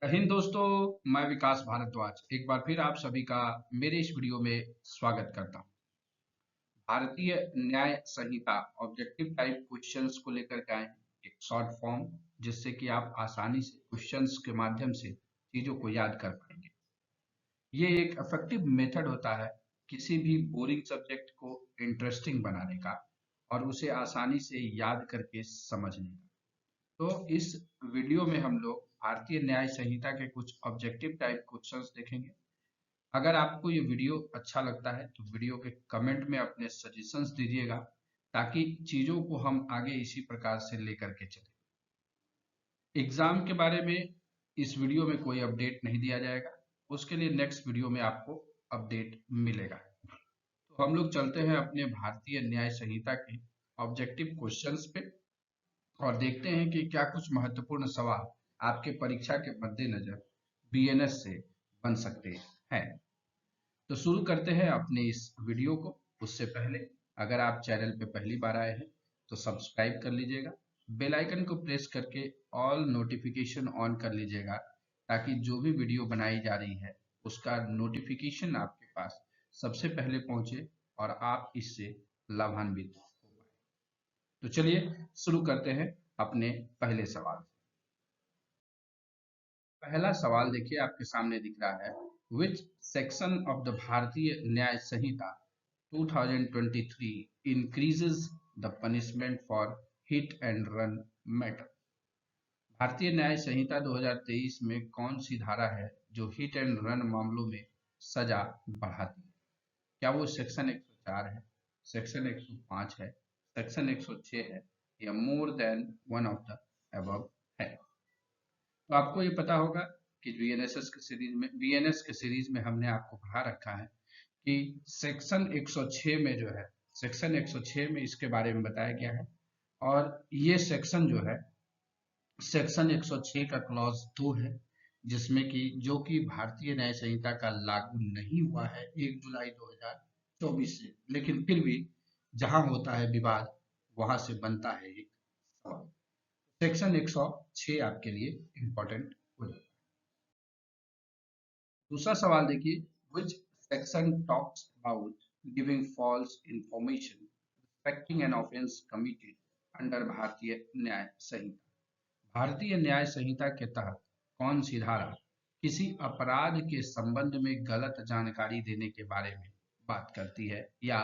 जय हिंद दोस्तों। मैं विकास भारद्वाज एक बार फिर आप सभी का मेरे इस वीडियो में स्वागत करता हूं। भारतीय न्याय संहिता ऑब्जेक्टिव टाइप क्वेश्चंस को लेकर के आए हैं, एक शॉर्ट फॉर्म जिससे कि आप आसानी से क्वेश्चंस के माध्यम से चीजों को याद कर पाएंगे। ये एक इफेक्टिव मेथड होता है किसी भी बोरिंग सब्जेक्ट को इंटरेस्टिंग बनाने का और उसे आसानी से याद करके समझने का। तो इस वीडियो में हम लोग भारतीय न्याय संहिता के कुछ ऑब्जेक्टिव टाइप क्वेश्चंस देखेंगे। अगर आपको ये वीडियो अच्छा लगता है तो वीडियो के कमेंट में अपने सजेशंस दीजिएगा ताकि चीजों को हम आगे इसी प्रकार से लेकर के चलें। एग्जाम के बारे में इस वीडियो में कोई अपडेट नहीं दिया जाएगा, उसके लिए नेक्स्ट वीडियो में आपको अपडेट मिलेगा। तो हम लोग चलते हैं अपने भारतीय न्याय संहिता के ऑब्जेक्टिव क्वेश्चंस पे और देखते हैं कि क्या कुछ महत्वपूर्ण सवाल आपके परीक्षा के मद्देनजर बीएनएस से बन सकते हैं। तो शुरू करते हैं अपने इस वीडियो को। उससे पहले अगर आप चैनल पे पहली बार आए हैं तो सब्सक्राइब कर लीजिएगा, बेल आइकन को प्रेस करके ऑल नोटिफिकेशन ऑन कर लीजिएगा ताकि जो भी वीडियो बनाई जा रही है उसका नोटिफिकेशन आपके पास सबसे पहले पहुंचे और आप इससे लाभान्वित हो पाए। तो चलिए शुरू करते हैं अपने पहले सवाल से। पहला सवाल देखिए आपके सामने दिख रहा है, which section of the Bharatiya Nyaya Samhita 2023 increases the punishment for hit and run matter. भारतीय न्याय संहिता 2023 में कौन सी धारा है जो हिट एंड रन मामलों में सजा बढ़ाती है? क्या वो सेक्शन 104 है, सेक्शन 105 है, सेक्शन 106 है या more than one of the above है? तो आपको ये पता होगा कि बीएनएस के सीरीज में हमने आपको पढ़ा रखा है कि सेक्शन 106 में जो है, सेक्शन 106 में इसके बारे में बताया गया है और ये सेक्शन जो है, सेक्शन 106 का क्लॉज 2 है जिसमें कि जो कि भारतीय न्याय संहिता का लागू नहीं हुआ है 1 जुलाई 2024 से, लेकिन फिर भी जहां होता है विवाद वहां से बनता है एक सवाल। सेक्शन 106 आपके लिए इंपॉर्टेंट हो जाएगा। दूसरा सवाल देखिए, which section talks about giving false information respecting an offence committed under भारतीय न्याय संहिता? भारतीय न्याय संहिता के तहत कौन सी धारा किसी अपराध के संबंध में गलत जानकारी देने के बारे में बात करती है या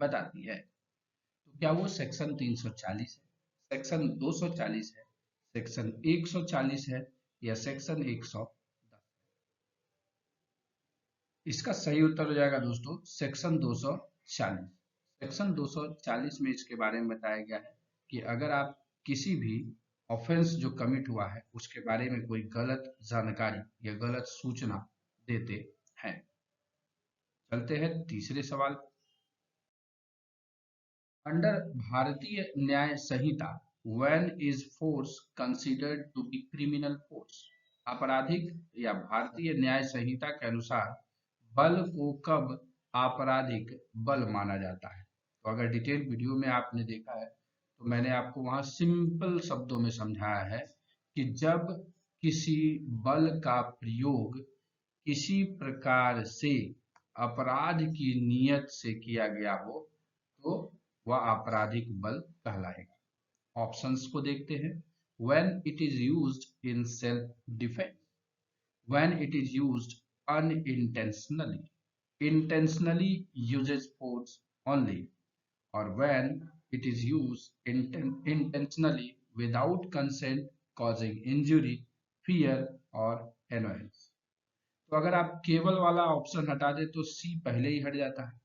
बताती है? तो क्या वो सेक्शन 340 है, सेक्शन 240 है, सेक्शन 140 है या सेक्शन 110? इसका सही उत्तर हो जाएगा दोस्तों सेक्शन 240। सेक्शन 240 में इसके बारे में बताया गया है कि अगर आप किसी भी ऑफेंस जो कमिट हुआ है उसके बारे में कोई गलत जानकारी या गलत सूचना देते हैं। चलते हैं तीसरे सवाल। Under Bharatiya Nyaya Sanhita when is force considered to be criminal force? आपराधिक या भारतीय न्याय संहिता के अनुसार बल को कब आपराधिक बल माना जाता है? तो अगर डिटेल वीडियो में आपने देखा है तो मैंने आपको वहां सिंपल शब्दों में समझाया है कि जब किसी बल का प्रयोग किसी प्रकार से अपराध की नीयत से किया गया हो तो वह आपराधिक बल कहलाएगा। ऑप्शंस को देखते हैं। when it is used in self defense, when it is used unintentionally, intentionally uses force only, or when it is used intentionally without consent causing injury, fear or annoyance। तो अगर आप केवल वाला ऑप्शन हटा दे तो सी पहले ही हट जाता है।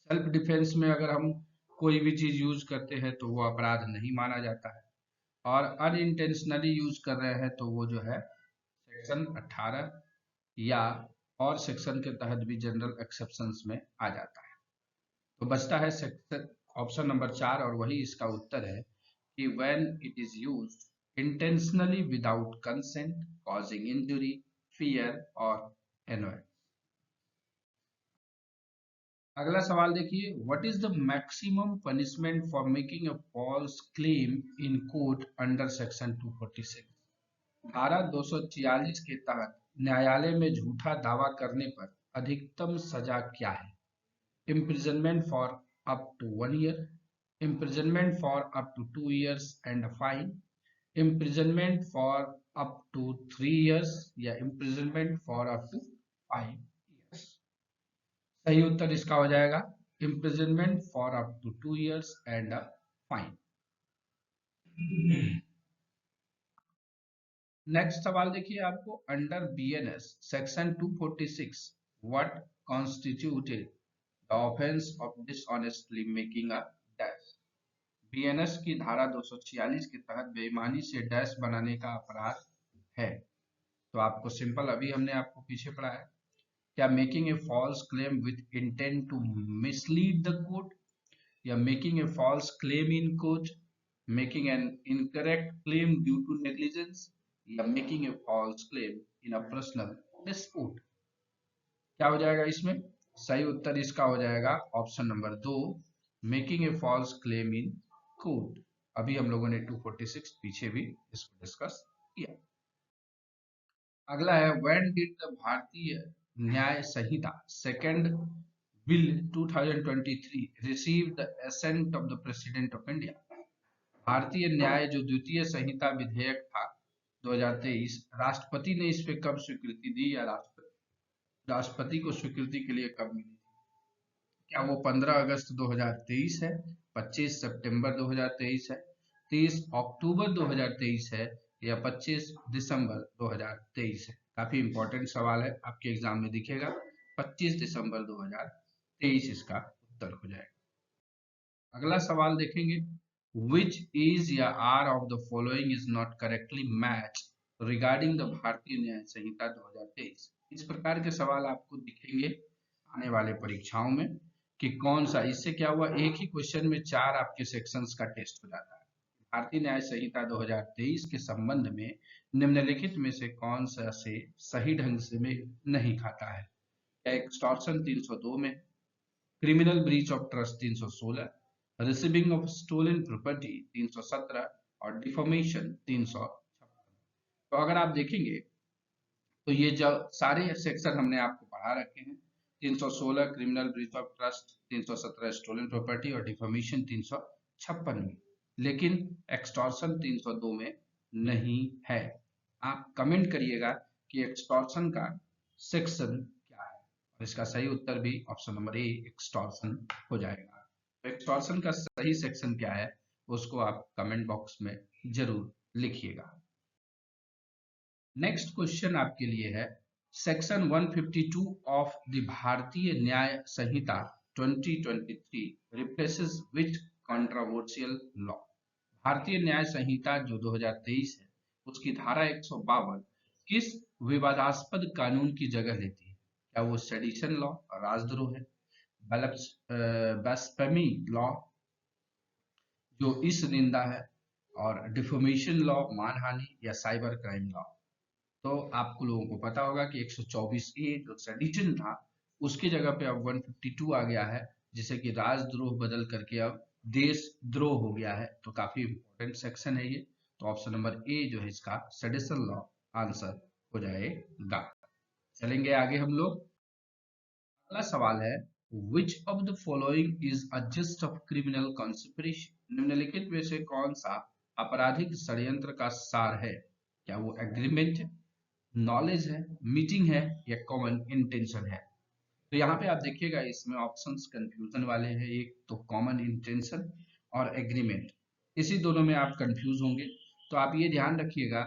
सेल्फ डिफेंस में अगर हम कोई भी चीज यूज करते हैं तो वो अपराध नहीं माना जाता है और अनइंटेंशनली यूज कर रहे हैं तो वो जो है सेक्शन 18 या और सेक्शन के तहत भी जनरल एक्सेप्शंस में आ जाता है। तो बचता है सेक्शन ऑप्शन नंबर 4 और वही इसका उत्तर है कि when it is used intentionally without consent causing injury, fear और एनॉयंस। अगला सवाल देखिए, what is the maximum punishment for making a false claim in court under section 246? धारा 246 के तहत न्यायालय में झूठा दावा करने पर अधिकतम सजा क्या है? imprisonment for up to 1 year, imprisonment for up to 2 years and a fine, imprisonment for up to 3 years या imprisonment for up to 5 years। सही उत्तर इसका हो जाएगा imprisonment for up to 2 years and a fine। Next सवाल देखिए आपको, under BNS section 246 what constituted the offence of dishonestly making a dash. BNS की धारा 246 के तहत बेईमानी से डैश बनाने का अपराध है। तो आपको सिंपल अभी हमने आपको पीछे पढ़ाया, क्या making a false claim with intent to mislead the court, या making a false claim in court, making an incorrect claim due to negligence, या making a false claim in a personal dispute. क्या हो जाएगा इसमें? सही उत्तर इसका हो जाएगा option number 2, making a false claim in court. अभी हम लोगों ने 246 पीछे भी इसको डिस्कस किया। अगला है, when did the Bharatiya Nyaya Sanhita second bill 2023 receive the assent of the president of India. Bharatiya Nyaya जो द्वितीय संहिता विधेयक था 2023, राष्ट्रपति ने इस पे कब स्वीकृति दी, या राष्ट्रपति को स्वीकृति के लिए कब मिली? क्या वो 15 अगस्त 2023 है, 25 सितंबर 2023 है, 30 अक्टूबर 2023 है, या 25 दिसंबर 2023 है? काफी इंपॉर्टेंट सवाल है, आपके एग्जाम में दिखेगा। 25 दिसंबर 2023 इसका उत्तर हो जाएगा। अगला सवाल देखेंगे, which is या R of the following is not correctly matched regarding the भारतीय न्याय संहिता 2023। इस प्रकार के सवाल आपको दिखेंगे आने वाले परीक्षाओं में कि कौन सा, इससे क्या हुआ, एक ही क्वेश्चन में 4 आपके सेक्शंस का टेस्ट हो जाता है। भारतीय न्याय संहिता 2023 के संबंध में निम्नलिखित में से कौन सा से सही ढंग से में नहीं खाता है? एक्सटॉर्शन 302 में, criminal breach of trust 316, receiving of stolen property 317 और डिफॉर्मेशन 356। तो अगर आप देखेंगे तो ये जो सारे सेक्शन हमने आपको पढ़ा रखे हैं, 316 criminal breach of trust, 317 stolen property और डिफॉर्मेशन 356 में, लेकिन एक्सटॉर्शन 302 में नहीं है। आप कमेंट करिएगा कि एक्सटॉर्शन का सेक्शन क्या है, और इसका सही उत्तर भी ऑप्शन नंबर ए एक्सटॉर्शन हो जाएगा। तो एक्सटॉर्शन का सही सेक्शन क्या है उसको आप कमेंट बॉक्स में जरूर लिखिएगा। नेक्स्ट क्वेश्चन आपके लिए है, section 152 of the Bharatiya Nyaya Samhita 2023 replaces which controversial law. भारतीय न्याय संहिता जो 2023 है उसकी धारा 152 किस विवादास्पद कानून की जगह लेती है? क्या वो सेडिशन लॉ, राजद्रोह है, ब्लास्फेमी लॉ जो इस निंदा है, और डिफॉर्मेशन लॉ मानहानि, या साइबर क्राइम लॉ? तो आपको लोगों को पता होगा कि 124A जो सेडिशन था उसकी जगह पे अब 152 आ गया है, जिसे कि राजद्रोह बदल करके अब देशद्रोह हो गया है। तो काफी इंपॉर्टेंट सेक्शन है ये। तो ऑप्शन नंबर ए जो है इसका सेडिशन लॉ आंसर हो जाएगा। चलेंगे आगे हम लोग। अगला सवाल है, which of the following is a gist of criminal conspiracy? निम्नलिखित में से कौन सा आपराधिक षड्यंत्र का सार है? क्या वो एग्रीमेंट है, नॉलेज है, मीटिंग है, या कॉमन इंटेंशन है? तो यहाँ पे आप देखिएगा इसमें ऑप्शंस कंफ्यूजन वाले हैं। एक तो कॉमन इंटेंशन और एग्रीमेंट, इसी दोनों में आप कंफ्यूज होंगे। तो आप ये ध्यान रखिएगा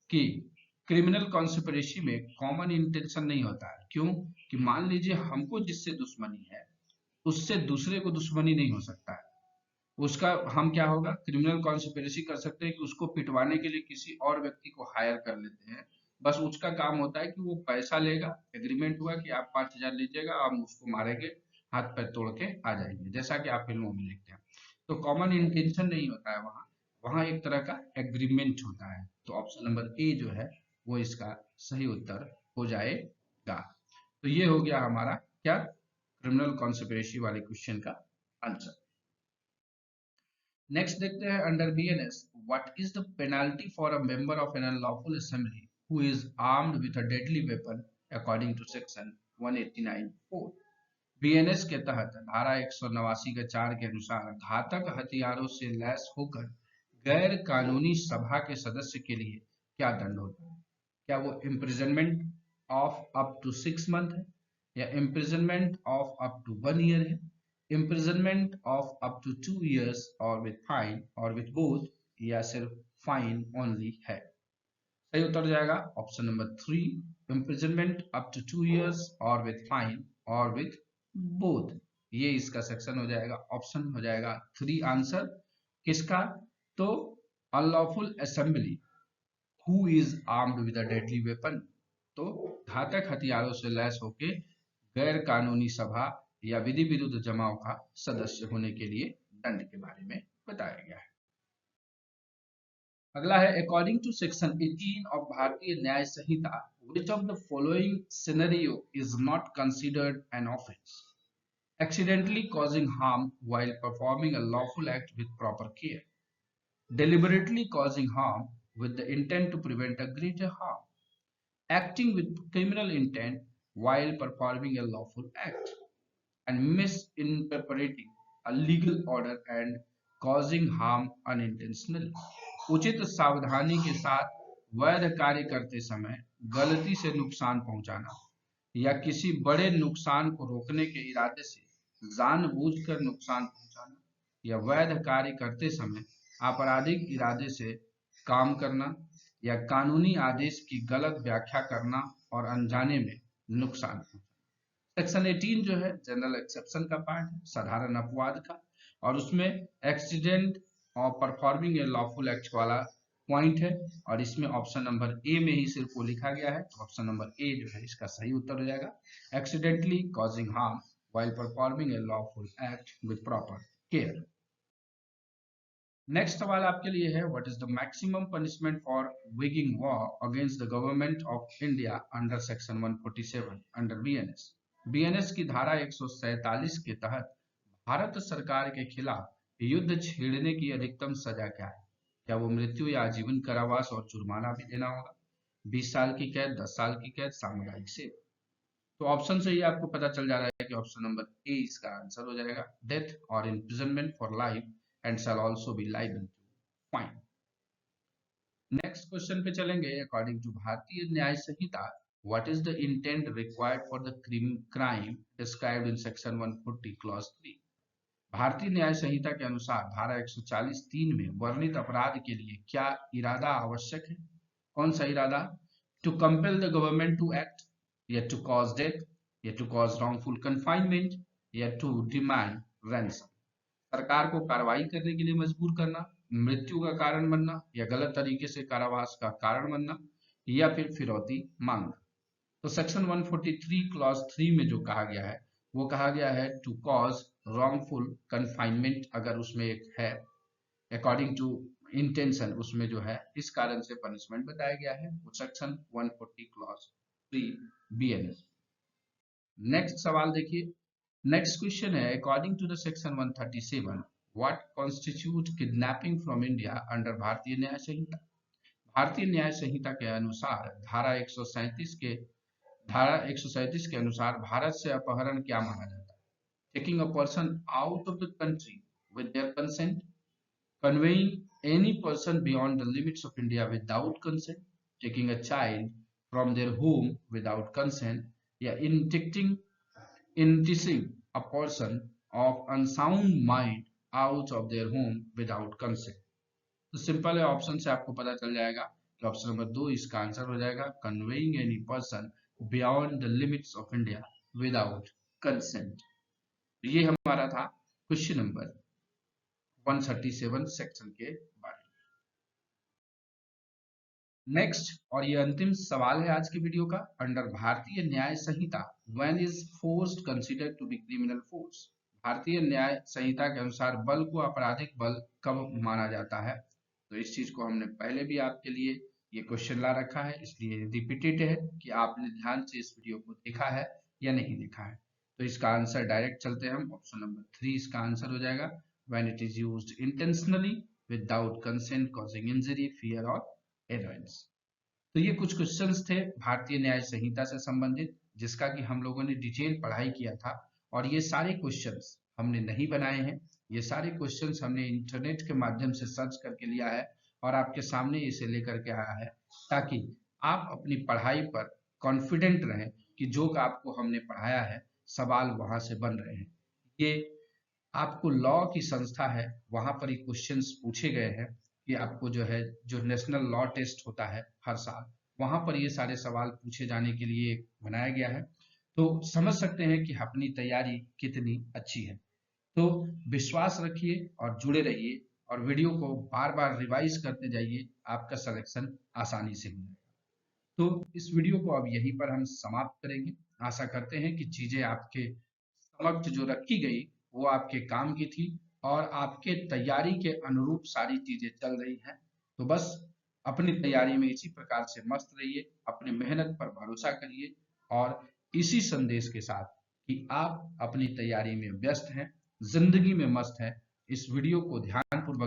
कि क्रिमिनल कॉन्स्पिरेसी में कॉमन इंटेंशन नहीं होता है। क्यों? कि मान लीजिए हमको जिससे दुश्मनी है उससे दूसरे को दुश्मनी नहीं हो सकता है। उसका हम क्या होगा, क्रिमिनल कॉन्स्पिरेसी कर सकते हैं कि उसको पिटवाने के लिए किसी और व्यक्ति को हायर कर लेते हैं। बस उसका काम होता है कि वो पैसा लेगा, एग्रीमेंट हुआ कि आप 5000 लीजिएगा, हम उसको मारेंगे, हाथ पैर तोड़ के आ जाएंगे, जैसा कि आप फिल्मों में देखते हैं। तो कॉमन इंटेंशन नहीं होता है वहाँ, वहाँ एक तरह का एग्रीमेंट होता है। तो ऑप्शन नंबर ए जो है वो इसका सही उत्तर हो जाएगा। तो ये हो गया हमारा क्या, क्रिमिनल कॉन्स्पिरेसी वाले क्वेश्चन का आंसर। नेक्स्ट देखते हैं under BNS, what is the penalty for a member of an unlawful assembly who is armed with a deadly weapon according to section 189(4). BNS के तहत धारा 189 के 4 के अनुसार घातक हथियारों से लैस होकर गैर कानूनी सभा के सदस्य के लिए क्या दंड होता है? क्या वो imprisonment of up to 6 month है, या imprisonment of up to 1 year है, imprisonment of up to 2 years और विद फाइन और विद बोथ, या सिर्फ फाइन ओनली है? सही उत्तर जाएगा option number 3, imprisonment up to 2 years और विद फाइन और विद बोथ। ये इसका सेक्शन हो जाएगा, ऑप्शन हो जाएगा 3 आंसर किसका? तो unlawful assembly who is armed with a deadly weapon, तो घातक हथियारों से लैस होके गैर कानूनी सभा या विधि विरुद्ध जमाव का सदस्य होने के लिए दंड के बारे में बताया गया है। अगला है अकॉर्डिंग टू सेक्शन 18 ऑफ भारतीय न्याय संहिता which of the following scenario is not considered an offense? Accidentally causing harm while performing a lawful act with proper care, deliberately causing harm with the intent to prevent a greater harm, acting with criminal intent while performing a lawful act, and misinterpreting a legal order and causing harm unintentionally। उचित सावधानी के साथ वैध कार्य करते समय गलती से नुकसान पहुंचाना या किसी बड़े नुकसान को रोकने के इरादे से जानबूझकर नुकसान पहुंचाना, या वैध कार्य करते समय आपराधिक इरादे से काम करना, या कानूनी आदेश की गलत व्याख्या करना और अनजाने में नुकसान पहुंचाना। सेक्शन 18 जो है जनरल एक्सेप्शन का पार्ट है, साधारण अपवाद का, और उसमें एक्सीडेंट और परफॉर्मिंग ए लॉफुल एक्ट वाला पॉइंट है, और इसमें ऑप्शन नंबर ए में ही सिर्फ वो लिखा गया है, तो ऑप्शन नंबर ए जो है इसका सही उत्तर हो जाएगा, accidentally causing harm while performing A lawful act with proper care. Next सवाल आपके लिए है, what is the maximum punishment for weighing war against the government of India under section 147 under BNS? BNS की धारा 147 के तहत भारत सरकार के खिलाफ युद्ध छेड़ने की अधिकतम सजा क्या है? क्या वो मृत्यु या आजीवन कारावास और जुर्माना भी देना होगा, 20 साल की कैद, 10 साल की कैद, सामुदायिक सेवा? तो ऑप्शन से ही आपको पता चल जा रहा है कि ऑप्शन नंबर ए इसका आंसर हो जाएगा, डेथ और imprisonment for life and shall also be liable to fine. Next question पे चलेंगे, according to Bharatiya Nyaya Sanhita what is the intent required for the crime described in section 140 clause 3? Bharatiya Nyaya संहिता के अनुसार धारा 140(3) में वर्णित अपराध के लिए क्या इरादा आवश्यक है? कौन सा इरादा? To compel the government to act, या टू कॉज डेथ, या टू कॉज रॉन्गफुल कन्फाइनमेंट, या टू डिमांड रैंसम। सरकार को कार्रवाई करने के लिए मजबूर करना, मृत्यु का कारण बनना, या गलत तरीके से कारावास का कारण बनना, या फिर फिरौती मांगना। तो सेक्शन 143 क्लॉज 3 में जो कहा गया है वो कहा गया है टू कॉज रॉन्गफुल कन्फाइनमेंट, अगर उसमें एक है अकॉर्डिंग टू इंटेंशन, उसमें जो है इस कारण से पनिशमेंट बताया गया है, वो सेक्शन 140 क्लॉज 3 बीएनएस। नेक्स्ट सवाल देखिए, नेक्स्ट क्वेश्चन है, according to the section 137 what constitute kidnapping from India under Bharatiya Nyaya संहिता? भारतीय न्याय संहिता के अनुसार धारा 137 के अनुसार भारत से अपहरण क्या माना जाता है? Taking a person out of the country with their consent, conveying any person beyond the limits of India without consent, taking a child from their home without consent, या enticing a person of unsound mind out of their home without consent। तो simple है, option से आपको पता चल जाएगा कि option number 2 इसका आंसर हो जाएगा, conveying any person beyond the limits of India without consent. ये हमारा था क्वेश्चन नंबर 137 सेक्शन के बारे में। नेक्स्ट और ये अंतिम सवाल है आज की वीडियो का, under Bharatiya Nyaya Sanhita when is force considered to be criminal force? Bharatiya Nyaya संहिता के अनुसार बल को आपराधिक बल कब माना जाता है? तो इस चीज को हमने पहले भी आपके लिए ये क्वेश्चन ला रखा है, इसलिए रिपीटेड है कि आपने ध्यान से इस वीडियो को देखा है या नहीं देखा है। तो इसका आंसर डायरेक्ट चलते हैं हम, ऑप्शन नंबर 3 इसका आंसर हो जाएगा, when it is used intentionally without consent causing injury, fear or annoyance। तो ये कुछ क्वेश्चंस थे भारतीय न्याय संहिता से संबंधित, जिसका कि हम लोगों ने डिटेल पढ़ाई किया था। और ये सारे क्वेश्चंस हमने नहीं बनाए हैं, ये सारे क्वेश्चंस हमने इंटरनेट के माध्यम से सर्च करके लिया है और आपके सामने इसे लेकर के आया है, ताकि आप अपनी पढ़ाई पर कॉन्फिडेंट रहें कि जो आपको हमने पढ़ाया है सवाल वहां से बन रहे हैं। ये आपको लॉ की संस्था है, वहां पर ये क्वेश्चंस पूछे गए हैं कि आपको जो है, जो नेशनल लॉ टेस्ट होता है हर साल, वहां पर ये सारे सवाल पूछे जाने के लिए बनाया गया है। तो समझ सकते हैं कि अपनी तैयारी कितनी अच्छी है। तो विश्वास रखिए और जुड़े रहिए और वीडियो को बार बार रिवाइज करते जाइए, आपका सिलेक्शन आसानी से हो जाएगा। तो इस वीडियो को अब यहीं पर हम समाप्त करेंगे। आशा करते हैं कि चीजें आपके समक्ष जो रखी गई वो आपके काम की थी और आपके तैयारी के अनुरूप सारी चीजें चल रही हैं। तो बस अपनी तैयारी में इसी प्रकार से मस्त रहिए, अपनी मेहनत पर भरोसा करिए और इसी संदेश के साथ कि आप अपनी तैयारी में व्यस्त हैं, जिंदगी में मस्त हैं, इस वीडियो को ध्यानपूर्वक